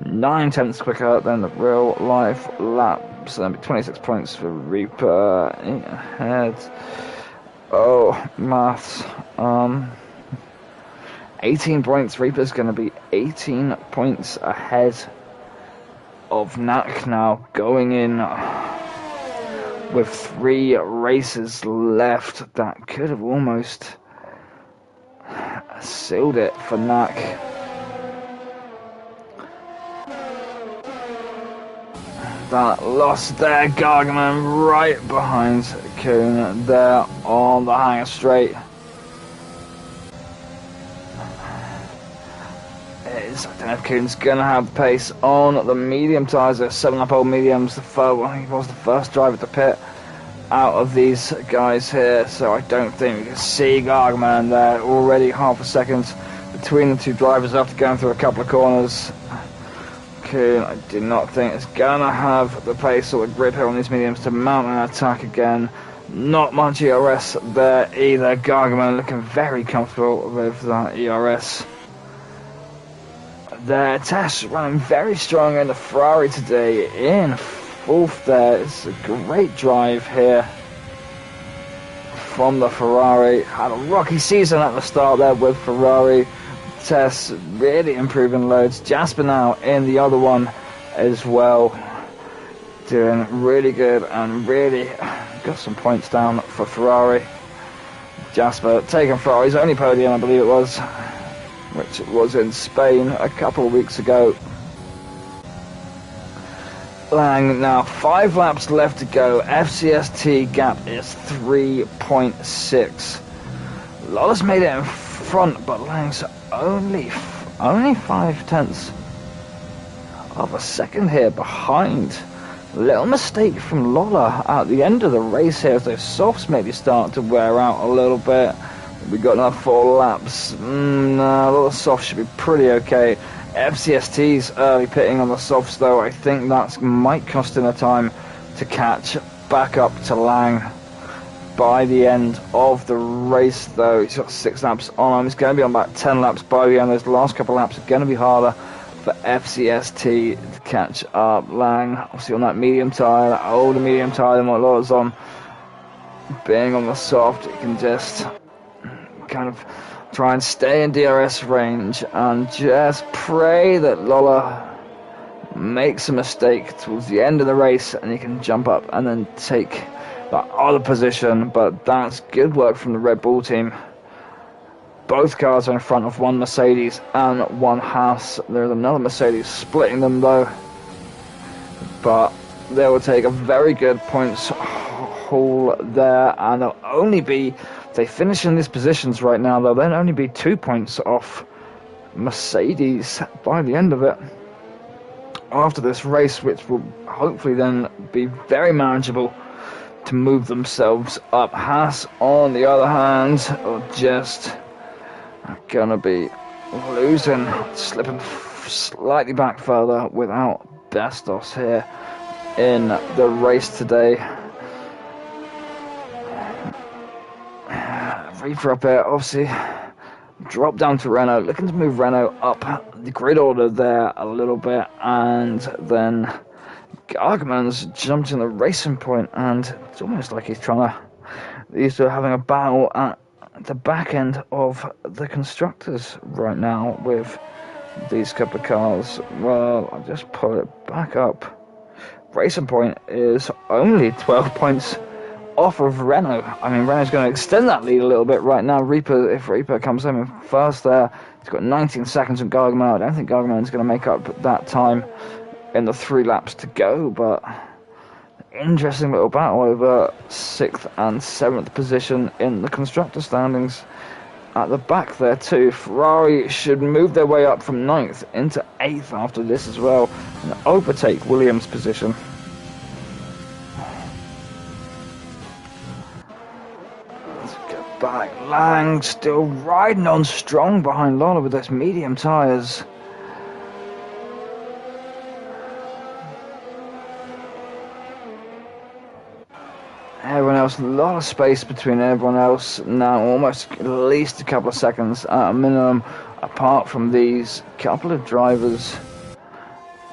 [SPEAKER 1] 9 tenths quicker than the real life lap. So that'd be 26 points for Reaper. Ahead. Oh, maths. 18 points. Reaper's going to be 18 points ahead of Nack now, going in with 3 races left. That could have almost sealed it for Nack. That loss there, Gargamelin right behind Kuhn there on the hanger straight. I don't know if Kuhn's going to have the pace on the medium tyres. There's 7-lap-old mediums. He was the first driver to pit out of these guys here, so I don't think we can see Gargamelin there. Already half a second between the two drivers after going through a couple of corners. Kuhn, I do not think is going to have the pace or the grip here on these mediums to mount an attack again. Not much ERS there either. Gargamelin looking very comfortable with that ERS. Their test running very strong in the Ferrari today, in fourth there. It's a great drive here from the Ferrari. Had a rocky season at the start there with Ferrari. Tess really improving loads. Jasper now in the other one as well, doing really good and really got some points down for Ferrari. Jasper taking Ferrari's only podium, I believe it was, which was in Spain a couple of weeks ago. Lang now 5 laps left to go. FCST gap is 3.6. Lola's made it in front, but Lang's only 5 tenths of a second here behind. Little mistake from Lola at the end of the race here, as those softs maybe start to wear out a little bit. We got another 4 laps. No, a lot of softs should be pretty okay. FCST's early pitting on the softs though. I think that might cost him a time to catch back up to Lang by the end of the race though. He's got 6 laps on him. He's going to be on about 10 laps by the end. Those last couple of laps are going to be harder for FCST to catch up. Lang, obviously on that medium tyre, that older medium tyre than what Lola's on. Being on the soft, you can just kind of try and stay in DRS range and just pray that Lola makes a mistake towards the end of the race and he can jump up and then take that other position. But that's good work from the Red Bull team. Both cars are in front of one Mercedes and one Haas. There's another Mercedes splitting them though, but they will take a very good points haul there, and they'll only be, if they finish in these positions right now, they'll then only be 2 points off Mercedes by the end of it. after this race, which will hopefully then be very manageable to move themselves up. Haas, on the other hand, are just gonna be losing, slipping slightly back further without Bestos here in the race today. Reaper up here, obviously drop down to Renault, looking to move Renault up the grid order there a little bit, and then Gargamelin's jumped in the racing point, and it's almost like he's trying to, these two are having a battle at the back end of the constructors right now with these couple of cars. Well, I'll just pull it back up. Racing point is only 12 points off of Renault. I mean, Renault's going to extend that lead a little bit right now. If Reaper comes home in first there, he's got 19 seconds on Gargamelin. I don't think Gargamelin's going to make up that time in the 3 laps to go, but interesting little battle over 6th and 7th position in the constructor standings. At the back there too, Ferrari should move their way up from 9th into 8th after this as well, and overtake Williams' position. Let's get back. Lang still riding on strong behind Lola with those medium tyres. Everyone else, a lot of space between everyone else now, almost at least a couple of seconds at a minimum, apart from these couple of drivers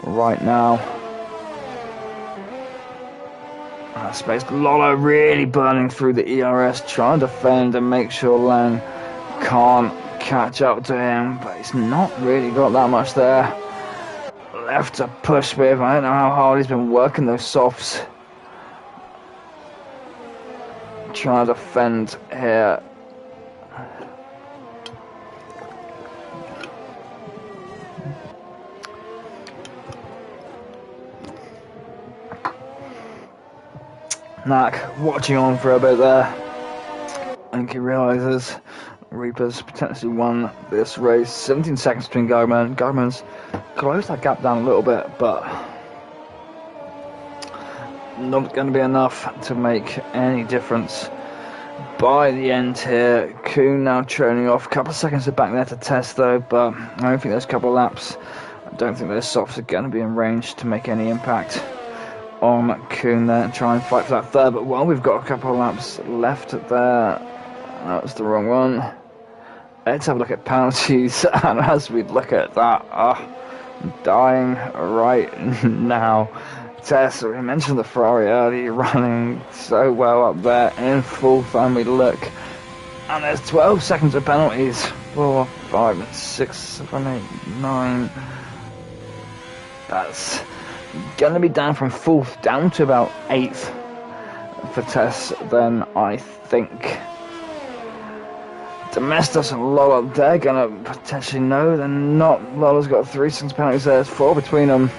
[SPEAKER 1] right now. Space, Lolo really burning through the ERS, trying to defend and make sure Lang can't catch up to him, but he's not really got that much there left to push with. I don't know how hard he's been working those softs, trying to defend here. Knack watching on for a bit there. I think he realises Reaper's potentially won this race. 17 seconds between Gargamelin. Gargamelin's closed that gap down a little bit, but not going to be enough to make any difference by the end here. Kuhn now trailing off. A couple of seconds to back there to test though, but I don't think there's a couple of laps. I don't think those softs are going to be in range to make any impact on Kuhn there and try and fight for that third. But while we've got a couple of laps left there, that's the wrong one. Let's have a look at penalties, and as we look at that, I'm dying right now. Tess, we mentioned the Ferrari early, running so well up there in full family look, and there's 12 seconds of penalties. 4, 5, 6, 7, 8, 9. That's going to be down from 4th down to about 8th for Tess then, I think. Domestos and Lola, they're going to potentially, no, they're not. Lola's got 3 seconds penalties there, there's 4 between them.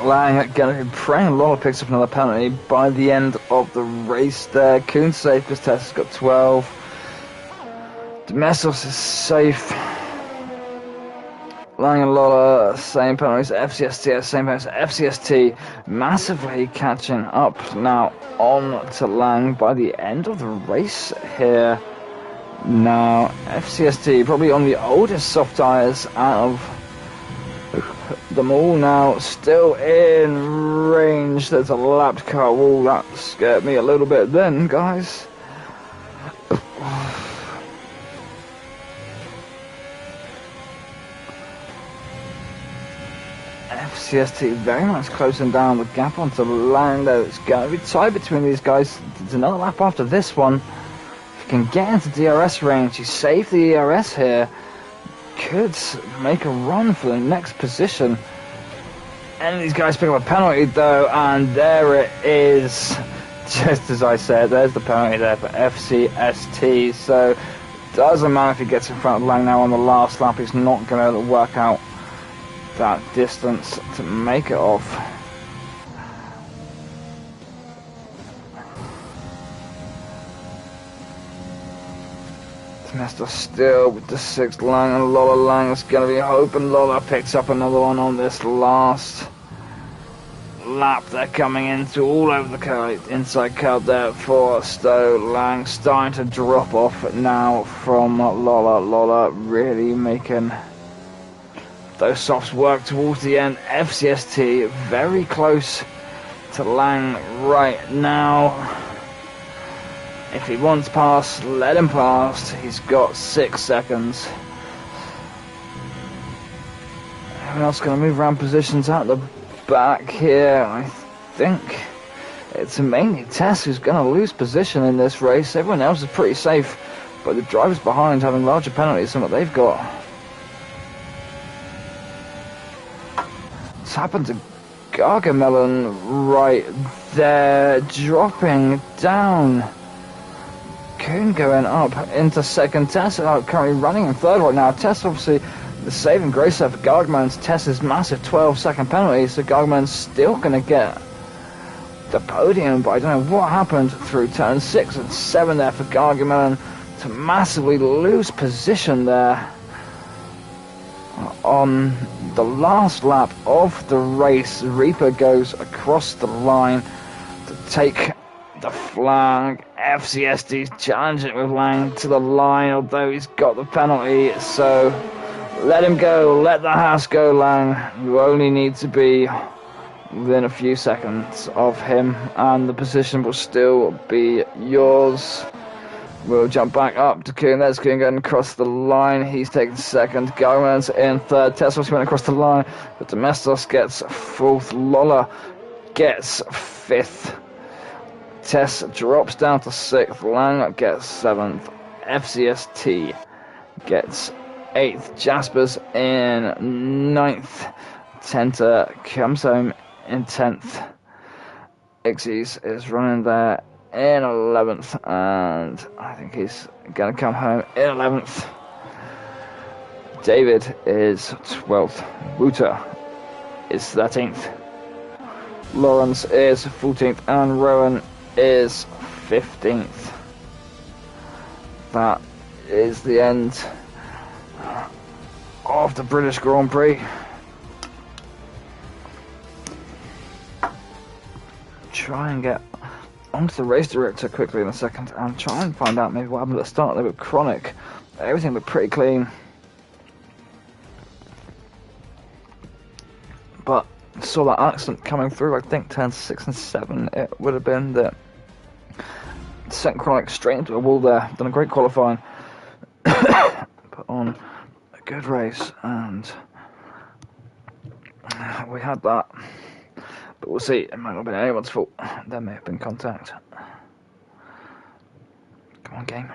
[SPEAKER 1] Lang going to be praying Lola picks up another penalty by the end of the race there. Kuhn's safe because Tess has got 12. Domestos is safe. Lang and Lola, same penalties. FCST, same penalties. FCST massively catching up now on to Lang by the end of the race here. Now, FCST probably on the oldest soft tyres out of them all now, still in range. There's a lapped car. Oh, that scared me a little bit then, guys. FCST very much closing down the gap onto Lando. It's going to be tight between these guys. There's another lap after this one. If you can get into DRS range, you save the ERS here, could make a run for the next position. And these guys pick up a penalty though, and there it is. Just as I said, there's the penalty there for FCST. So doesn't matter if he gets in front of Lang now on the last lap, he's not going to work out that distance to make it off. Mr. Still with the 6th Lang, and Lola Lang is going to be hoping Lola picks up another one on this last lap. They're coming into all over the inside curve there for Stowe. Lang starting to drop off now from Lola. Lola really making those softs work towards the end. FCST very close to Lang right now. If he wants pass, let him pass. He's got 6 seconds. Everyone else going to move around positions out the back here. I think it's mainly Tess who's going to lose position in this race. Everyone else is pretty safe, but the drivers behind having larger penalties than what they've got. What's happened to Gargamelin right there, dropping down. Kuhn going up into second. Tess currently running in third right now. Tess obviously the saving grace there for Gargamelin's Tess's massive 12-second penalty, so Gargamelin's still going to get the podium, but I don't know what happened through turn 6 and 7 there for Gargamelin to massively lose position there on the last lap of the race. Reaper goes across the line to take the flag. FCSD's challenging with Lang to the line, although he's got the penalty, so let him go, let the house go, Lang. You only need to be within a few seconds of him and the position will still be yours. We'll jump back up to Kuhn. There's Kuhn going across the line. He's taking second. Gargamelin's in third. Tessos went across the line, but Domestos gets fourth. Lola gets fifth. Tess drops down to 6th, Lang gets 7th, FCST gets 8th, Jasper's in 9th, Tenta comes home in 10th, Xz is running there in 11th, and I think he's going to come home in 11th. David is 12th, Wouter is 13th, Lawrence is 14th, and Rowan is 15th. That is the end of the British Grand Prix. Try and get onto the race director quickly in a second and try and find out maybe what happened at the start there with Chronic. Everything looked pretty clean, but saw that accident coming through. I think turns 6 and 7 it would have been that sent Chronic straight into a wall there. Done a great qualifying, put on a good race, and we had that, but we'll see. It might not have been anyone's fault. There may have been contact. Come on, game.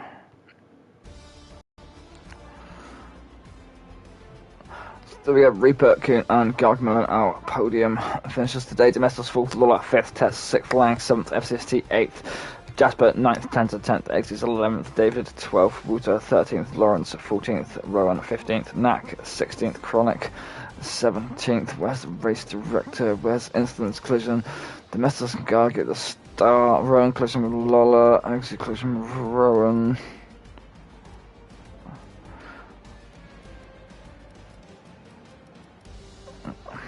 [SPEAKER 1] So we have Reaper, Kuhn and Gargamelin our podium finishes today. Domestos 4th, Lola 5th, Tess 6th, Lang 7th, FCST 8th, Jasper 9th, Tenta 10th, Xz 11th, David 12th, Wouter 13th, Lawrence 14th, Rowan 15th, Knack 16th, Chronic 17th. Where's the race director? Where's Instance Collision? Domestos and Gar get the start. Rowan collision with Lola, Xz collision with Rowan.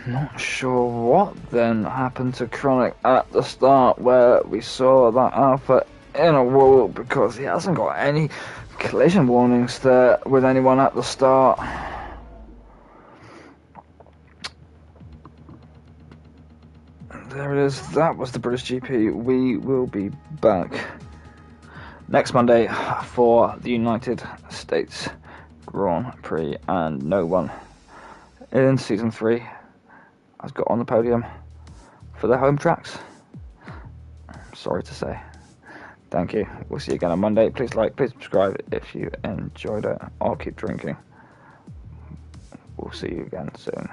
[SPEAKER 1] Not sure what then happened to Chronic at the start, where we saw that Alpha in a wall, because he hasn't got any collision warnings there with anyone at the start. There it is. That was the British GP. We will be back next Monday for the United States Grand Prix, and no one in Season 3 has got on the podium for their home tracks. I'm sorry to say. Thank you. We'll see you again on Monday. Please like, please subscribe if you enjoyed it. I'll keep drinking. We'll see you again soon.